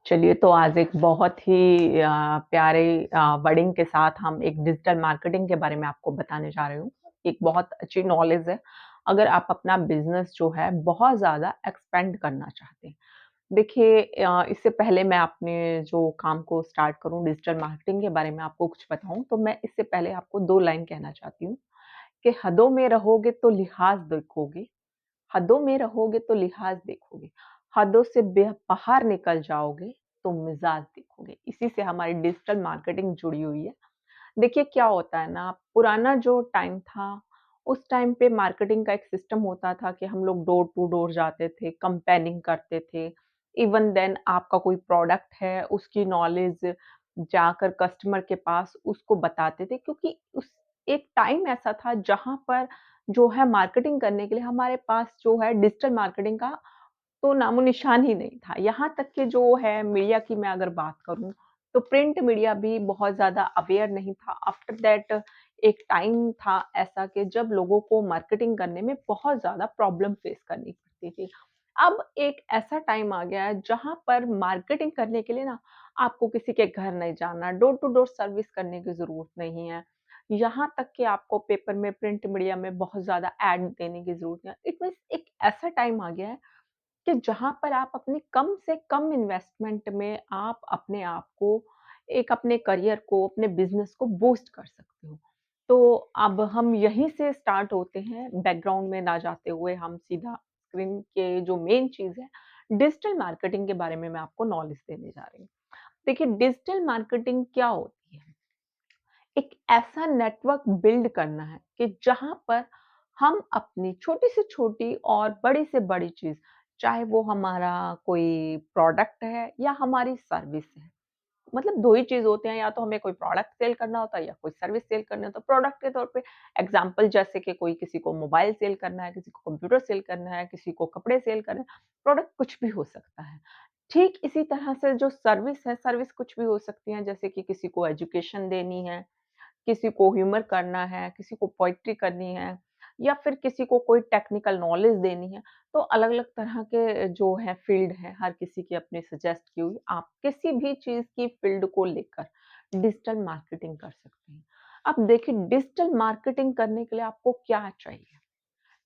चलिए, तो आज एक बहुत ही प्यारे वर्डिंग के साथ हम एक डिजिटल मार्केटिंग के बारे में आपको बताने जा रही हूँ। एक बहुत अच्छी नॉलेज है, अगर आप अपना बिज़नेस जो है बहुत ज़्यादा एक्सपेंड करना चाहते हैं। देखिए इससे पहले मैं अपने जो काम को स्टार्ट करूँ डिजिटल मार्केटिंग के बारे में आपको कुछ बताऊँ, तो मैं इससे पहले आपको 2 लाइन कहना चाहती हूँ कि हदों में रहोगे तो लिहाज़ देखोगे, हदों में रहोगे तो लिहाज़ देखोगे, हदों से बाहर निकल जाओगे तो मिज़ाज देखोगे। इसी से हमारी डिजिटल मार्केटिंग जुड़ी हुई है। देखिए क्या होता है ना, पुराना जो टाइम था, उस टाइम पे मार्केटिंग का एक सिस्टम होता था कि हम लोग डोर टू डोर जाते थे, कंपेयरिंग करते थे। इवन देन आपका कोई प्रोडक्ट है, उसकी नॉलेज जाकर कस्टमर के पास उसको बताते थे क्योंकि उस एक टाइम ऐसा था जहाँ पर जो है मार्केटिंग करने के लिए हमारे पास जो है डिजिटल मार्केटिंग का तो नामो-निशान ही नहीं था। यहाँ तक कि जो है मीडिया की मैं अगर बात करूँ, तो प्रिंट मीडिया भी बहुत ज़्यादा अवेयर नहीं था। आफ्टर दैट एक टाइम था ऐसा कि जब लोगों को मार्केटिंग करने में बहुत ज़्यादा प्रॉब्लम फेस करनी पड़ती थी। अब एक ऐसा टाइम आ गया है जहाँ पर मार्केटिंग करने के लिए ना आपको किसी के घर नहीं जाना, डोर टू डोर सर्विस करने की ज़रूरत नहीं है। यहाँ तक कि आपको पेपर में, प्रिंट मीडिया में बहुत ज़्यादा एड देने की ज़रूरत नहीं है। इट मीन्स एक ऐसा टाइम आ गया है कि जहाँ पर आप अपनी कम से कम इन्वेस्टमेंट में आप अपने आप को, एक अपने करियर को, अपने बिज़नेस को बूस्ट कर सकते हो। तो अब हम यहीं से स्टार्ट होते हैं, बैकग्राउंड में ना जाते हुए हम सीधा स्क्रीन के जो मेन चीज़ है, डिजिटल मार्केटिंग के बारे में मैं आपको नॉलेज देने जा रही हूँ। देखिए डिजिटल मार्केटिंग क्या होती है? एक ऐसा नेटवर्क बिल्ड करना है कि जहाँ पर हम अपनी छोटी से छोटी और बड़ी से बड़ी चीज़, चाहे वो हमारा कोई प्रोडक्ट है या हमारी सर्विस है। मतलब 2 ही चीज़ होते हैं, या तो हमें कोई प्रोडक्ट सेल करना होता है या कोई सर्विस सेल करनी होता है। प्रोडक्ट के तौर पे एग्ज़ाम्पल जैसे कि कोई किसी को मोबाइल सेल करना है, किसी को कंप्यूटर सेल करना है, किसी को कपड़े सेल करने हैं, प्रोडक्ट कुछ भी हो सकता है। ठीक इसी तरह से जो सर्विस है, सर्विस कुछ भी हो सकती है, जैसे कि किसी को एजुकेशन देनी है, किसी को ह्यूमर करना है, किसी को पोएट्री करनी है या फिर किसी को कोई टेक्निकल नॉलेज देनी है, तो अलग-अलग तरह के जो है फ़ील्ड है, हर किसी की अपनी सजेस्ट की हुई। आप किसी भी चीज़ की फ़ील्ड को लेकर डिजिटल मार्केटिंग कर सकते हैं। अब देखिए डिजिटल मार्केटिंग करने के लिए आपको क्या चाहिए?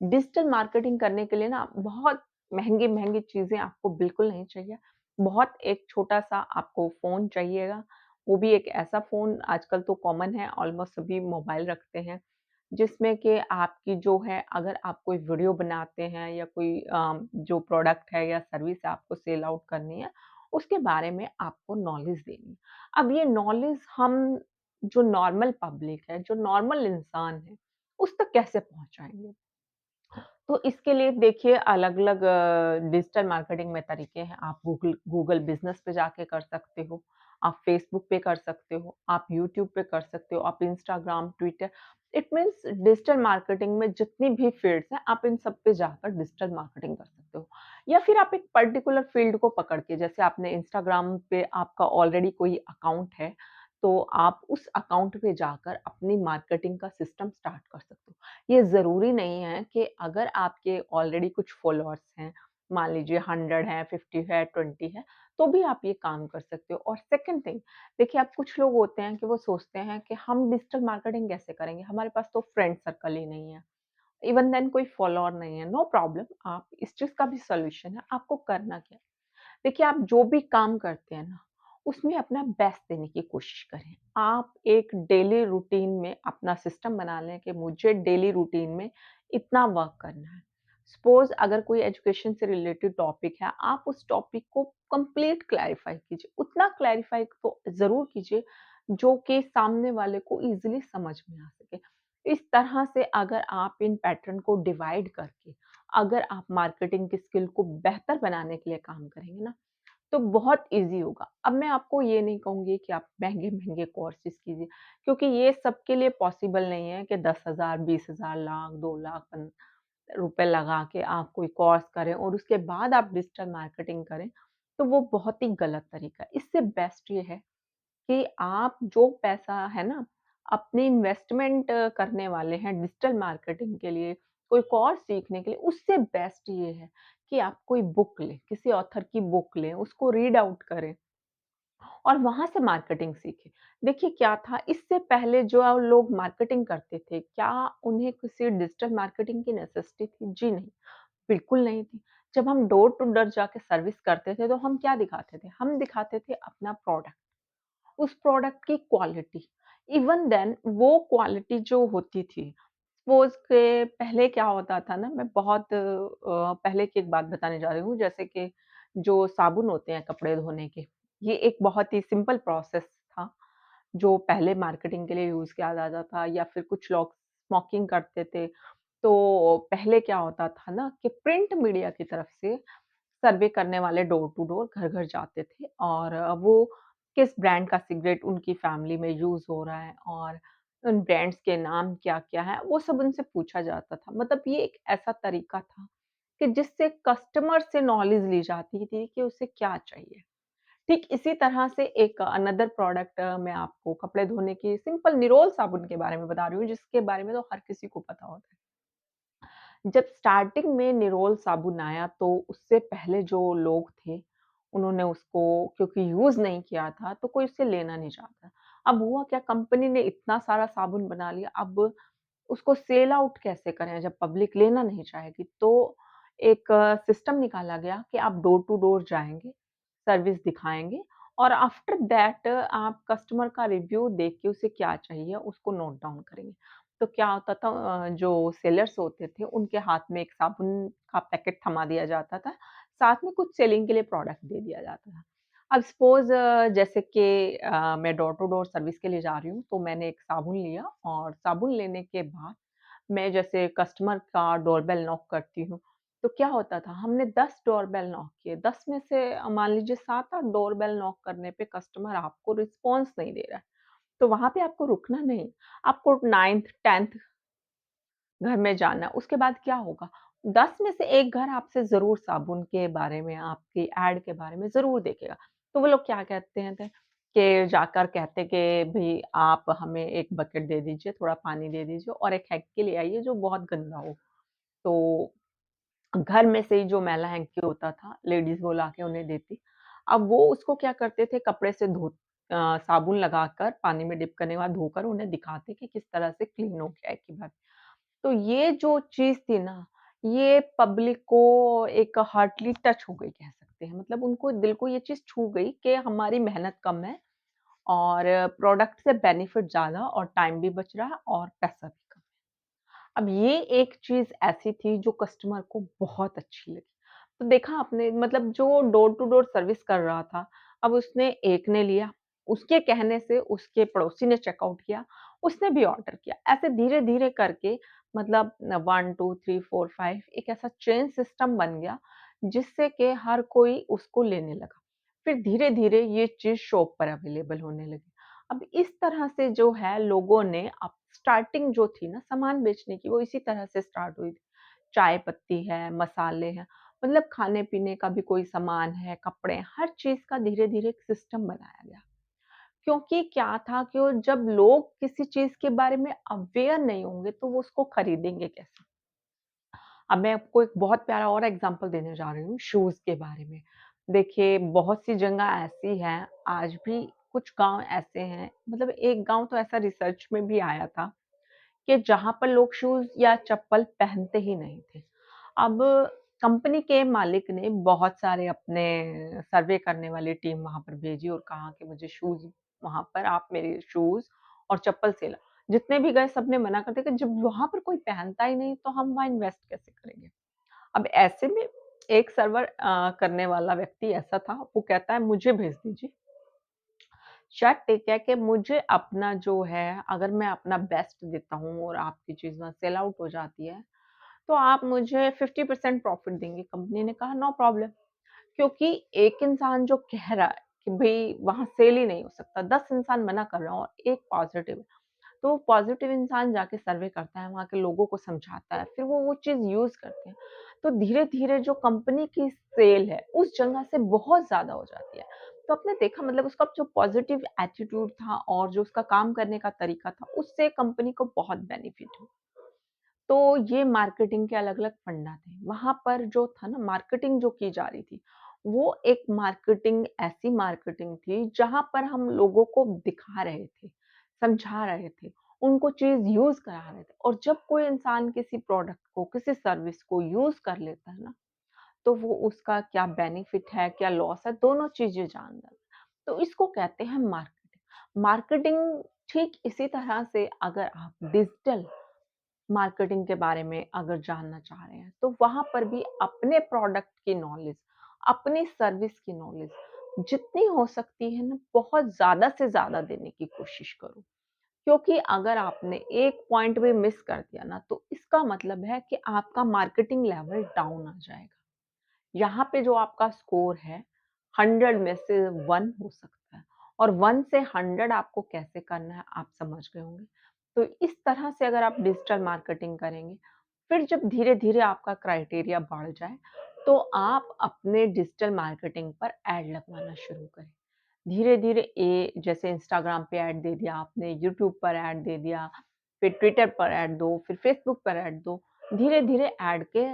डिजिटल मार्केटिंग करने के लिए ना बहुत महँगी-महँगी चीज़ें आपको बिल्कुल नहीं चाहिए। बहुत एक छोटा-सा आपको फ़ोन चाहिएगा, वो भी एक ऐसा फ़ोन आजकल तो कॉमन है, ऑलमोस्ट सभी मोबाइल रखते हैं, जिसमें कि आपकी जो है अगर आप कोई वीडियो बनाते हैं या कोई जो प्रोडक्ट है या सर्विस है आपको सेल आउट करनी है, उसके बारे में आपको नॉलेज देनी है। अब ये नॉलेज हम जो नॉर्मल पब्लिक है, जो नॉर्मल इंसान है, उस तक कैसे पहुँचाएँगे? तो इसके लिए देखिए अलग-अलग डिजिटल मार्केटिंग में तरीके हैं। आप गूगल गूगल बिज़नेस पे जाके कर सकते हो, आप फ़ेसबुक पे कर सकते हो, आप यूट्यूब पे कर सकते हो, आप Instagram, Twitter it means digital marketing में जितनी भी फ़ील्ड्स हैं, आप इन सब पे जाकर डिजिटल मार्केटिंग कर सकते हो। या फिर आप एक पर्टिकुलर फ़ील्ड को पकड़ के जैसे आपने इंस्टाग्राम पे आपका ऑलरेडी कोई अकाउंट है, तो आप उस अकाउंट पे जाकर अपनी मार्केटिंग का सिस्टम स्टार्ट कर सकते हो। ये ज़रूरी नहीं है कि अगर आपके ऑलरेडी कुछ फॉलोअर्स हैं, मान लीजिए 100 हैं, 50 है, 20 है, तो भी आप ये काम कर सकते हो। और सेकंड थिंग देखिए अब कुछ लोग होते हैं कि वो सोचते हैं कि हम डिजिटल मार्केटिंग कैसे करेंगे? हमारे पास तो फ्रेंड सर्कल ही नहीं है। इवन देन कोई फॉलोअर नहीं है, नो प्रॉब्लम आप इस चीज़ का भी सॉल्यूशन है, आपको करना क्या है? देखिए, आप जो भी काम करते हैं ना, उसमें अपना बेस्ट देने की कोशिश करें। आप एक डेली रूटीन में अपना सिस्टम बना लें कि मुझे डेली रूटीन में इतना वर्क करना है। सपोज़ अगर कोई एजुकेशन से रिलेटेड टॉपिक है, आप उस टॉपिक को कंप्लीट क्लैरिफ़ाई कीजिए। उतना क्लैरिफ़ाई तो ज़रूर कीजिए, जो कि सामने वाले को ईज़िली समझ में आ सके। इस तरह से अगर आप इन पैटर्न को डिवाइड करके अगर आप मार्केटिंग की स्किल को बेहतर बनाने के लिए काम करेंगे ना, तो बहुत ईज़ी होगा। अब मैं आपको ये नहीं कहूँगी कि आप महँगे-महँगे कोर्सेज़ कीजिए, क्योंकि ये सबके लिए पॉसिबल नहीं है कि 10,000, 20,000, लाख, 2 लाख रुपए लगा के आप कोई कोर्स करें और उसके बाद आप डिजिटल मार्केटिंग करें, तो वो बहुत ही गलत तरीका है। इससे बेस्ट ये है कि आप जो पैसा है ना, अपनी इन्वेस्टमेंट करने वाले हैं डिजिटल मार्केटिंग के लिए, कोई कोर्स सीखने के लिए, उससे बेस्ट ये है कि आप कोई बुक लें, किसी ऑथर की बुक लें, उसको रीड आउट करें। और वहाँ से मार्केटिंग सीखे। देखिए क्या था, इससे पहले जो लोग मार्केटिंग करते थे, क्या उन्हें किसी डिजिटल मार्केटिंग की नेसेसिटी थी? जी नहीं, बिल्कुल नहीं थी। जब हम डोर टू डोर जाके सर्विस करते थे, तो हम क्या दिखाते थे? हम दिखाते थे अपना प्रोडक्ट, उस प्रोडक्ट की क्वालिटी। इवन देन वो क्वालिटी जो होती थी, सपोज़ के पहले क्या होता था ना, मैं बहुत पहले की एक बात बताने जा रही हूँ, जैसे कि जो साबुन होते हैं कपड़े धोने के, ये एक बहुत ही सिंपल प्रोसेस था, जो पहले मार्केटिंग के लिए यूज़ किया जाता था या फिर कुछ लोग स्मोकिंग करते थे। तो पहले क्या होता था ना कि प्रिंट मीडिया की तरफ से सर्वे करने वाले डोर टू डोर घर-घर जाते थे और वो किस ब्रांड का सिगरेट उनकी फैमिली में यूज़ हो रहा है और उन ब्रांड्स के नाम क्या-क्या हैं, वो सब उनसे पूछा जाता था। मतलब ये एक ऐसा तरीका था कि जिससे कस्टमर से नॉलेज ली जाती थी कि उसे क्या चाहिए। ठीक इसी तरह से एक अनदर प्रोडक्ट मैं आपको कपड़े धोने की सिंपल निरोल साबुन के बारे में बता रही हूँ, जिसके बारे में तो हर किसी को पता होता है। जब स्टार्टिंग में निरोल साबुन आया तो उससे पहले जो लोग थे, उन्होंने उसको क्योंकि यूज़ नहीं किया था तो कोई उससे लेना नहीं चाहता। अब हुआ क्या, कंपनी ने इतना सारा साबुन बना लिया, अब उसको सेल आउट कैसे करें जब पब्लिक लेना नहीं चाहेगी? तो एक सिस्टम निकाला गया कि आप डोर टू डोर जाएँगे, सर्विस दिखाएँगे और आफ्टर दैट आप कस्टमर का रिव्यू देख के उसे क्या चाहिए उसको नोट डाउन करेंगे। तो क्या होता था, जो सेलर्स होते थे उनके हाथ में एक साबुन का पैकेट थमा दिया जाता था, साथ में कुछ सेलिंग के लिए प्रोडक्ट दे दिया जाता था। अब सपोज़ जैसे कि मैं डोर टू डोर सर्विस के लिए जा रही हूँ, तो मैंने एक साबुन लिया और साबुन लेने के बाद मैं जैसे कस्टमर का डोरबेल नॉक करती हूँ, तो क्या होता था, हमने 10 डोरबेल नॉक किए, 10 में से मान लीजिए 7-8 डोरबेल नॉक करने पे कस्टमर आपको रिस्पॉन्स नहीं दे रहा है, तो वहाँ पे आपको रुकना नहीं, आपको 9th 10th घर में जाना, उसके बाद क्या होगा? 10 में से 1 घर आपसे ज़रूर साबुन के बारे में, आपकी ऐड के बारे में ज़रूर देखेगा। तो वो लोग क्या कहते हैं थे कि जाकर कहते कि भई आप हमें 1 बकेट दे दीजिए, थोड़ा पानी दे दीजिए और एक हैंकी ले आइए जो बहुत गंदा हो। तो घर में से ही जो मैला हैंकी होता था, लेडीज़ वो लाके उन्हें देती। अब वो उसको क्या करते थे, कपड़े से साबुन लगाकर पानी में डिप करने के बाद धोकर उन्हें दिखाते कि किस तरह से क्लीन हो गया है एक ही बार। तो ये जो चीज़ थी ना, ये पब्लिक को एक हार्टली टच हो गई कह सकते हैं। मतलब उनको दिल को ये चीज़ छू गई कि हमारी मेहनत कम है और प्रोडक्ट से बेनिफिट ज़्यादा और टाइम भी बच रहा है और पैसा भी कम। अब ये एक चीज़ ऐसी थी जो कस्टमर को बहुत अच्छी लगी। तो देखा आपने, मतलब जो डोर टू डोर सर्विस कर रहा था, अब उसने एक ने लिया, उसके कहने से उसके पड़ोसी ने चेकआउट किया, उसने भी ऑर्डर किया। ऐसे धीरे-धीरे करके मतलब 1, 2, 3, 4, 5 एक ऐसा चेन सिस्टम बन गया, जिससे कि हर कोई उसको लेने लगा। फिर धीरे-धीरे ये चीज़ शॉप पर अवेलेबल होने लगी। अब इस तरह से जो है लोगों ने अब स्टार्टिंग जो थी ना सामान बेचने की, वो इसी तरह से स्टार्ट हुई थी। चाय पत्ती है, मसाले हैं, मतलब खाने-पीने का भी कोई सामान है, कपड़े हैं, हर चीज़ का धीरे-धीरे एक सिस्टम बनाया गया। क्योंकि क्या था कि वो जब लोग किसी चीज़ के बारे में अवेयर नहीं होंगे, तो वो उसको खरीदेंगे कैसे? अब मैं आपको एक बहुत प्यारा और एग्ज़ाम्पल देने जा रही हूँ शूज़ के बारे में। देखिए, बहुत सी जगह ऐसी हैं, आज भी कुछ गाँव ऐसे हैं, मतलब एक गाँव तो ऐसा रिसर्च में भी आया था कि जहाँ पर लोग शूज़ या चप्पल पहनते ही नहीं थे। अब कंपनी के मालिक ने बहुत सारे अपने सर्वे करने वाली टीम वहाँ पर भेजी और कहा कि मुझे शूज़, वहाँ पर आप मेरे शूज़ और चप्पल सेल। जितने भी गए सबने मना कर दिया कि जब वहाँ पर कोई पहनता ही नहीं तो हम वहाँ इन्वेस्ट कैसे करेंगे? अब ऐसे में एक सर्वर करने वाला व्यक्ति ऐसा था, वो कहता है मुझे भेज दीजिए। शर्त एक है कि मुझे अपना जो है, अगर मैं अपना बेस्ट देता हूँ और आपकी चीज़ वहाँ सेल आउट हो जाती है, तो आप मुझे 50% प्रॉफ़िट देंगे। कंपनी ने कहा नो प्रॉब्लम, क्योंकि एक इंसान जो कह रहा है कि भई वहाँ सेल ही नहीं हो सकता, 10 इंसान मना कर रहे हैं और एक पॉज़िटिव है। तो पॉज़िटिव इंसान जाके सर्वे करता है, वहाँ के लोगों को समझाता है, फिर वो चीज़ यूज़ करते हैं। तो धीरे-धीरे जो कंपनी की सेल है, उस जगह से बहुत ज़्यादा हो जाती है। तो आपने देखा, मतलब उसका जो पॉज़िटिव एटीट्यूड था और जो उसका काम करने का तरीका था, उससे कंपनी को बहुत बेनिफिट हुआ। तो ये मार्केटिंग के अलग-अलग फंडा थे। वहाँ पर जो था ना मार्केटिंग जो की जा रही थी, वो एक मार्केटिंग ऐसी मार्केटिंग थी जहाँ पर हम लोगों को दिखा रहे थे, समझा रहे थे, उनको चीज़ यूज़ करा रहे थे और जब कोई इंसान किसी प्रोडक्ट को, किसी सर्विस को यूज़ कर लेता है ना, तो वो उसका क्या बेनिफिट है, क्या लॉस है, दोनों चीज़ें जान जाता है। तो इसको कहते हैं मार्केटिंग। मार्केटिंग ठीक इसी तरह से अगर आप डिजिटल मार्केटिंग के बारे में अगर जानना चाह रहे हैं, तो वहाँ पर भी अपने प्रोडक्ट की नॉलेज, अपनी सर्विस की नॉलेज जितनी हो सकती है ना, बहुत ज़्यादा से ज़्यादा देने की कोशिश करो। क्योंकि अगर आपने एक पॉइंट भी मिस कर दिया ना, तो इसका मतलब है कि आपका मार्केटिंग लेवल डाउन आ जाएगा। यहाँ पे जो आपका स्कोर है 100 में से 1 हो सकता है और 1 से 100 आपको कैसे करना है आप समझ गए होंगे। तो इस तरह से अगर आप डिजिटल मार्केटिंग करेंगे, फिर जब धीरे-धीरे आपका क्राइटेरिया बढ़ जाए, तो आप अपने डिजिटल मार्केटिंग पर ऐड लगवाना शुरू करें। धीरे-धीरे जैसे इंस्टाग्राम पे ऐड दे दिया आपने, यूट्यूब पर ऐड दे दिया, फिर ट्विटर पर ऐड दो, फिर फेसबुक पर ऐड दो। धीरे-धीरे ऐड के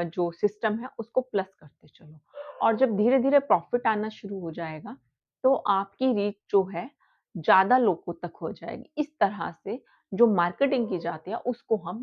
जो सिस्टम है उसको प्लस करते चलो और जब धीरे-धीरे प्रॉफ़िट आना शुरू हो जाएगा, तो आपकी रीच जो है ज़्यादा लोगों तक हो जाएगी। इस तरह से जो मार्केटिंग की जाती है उसको हम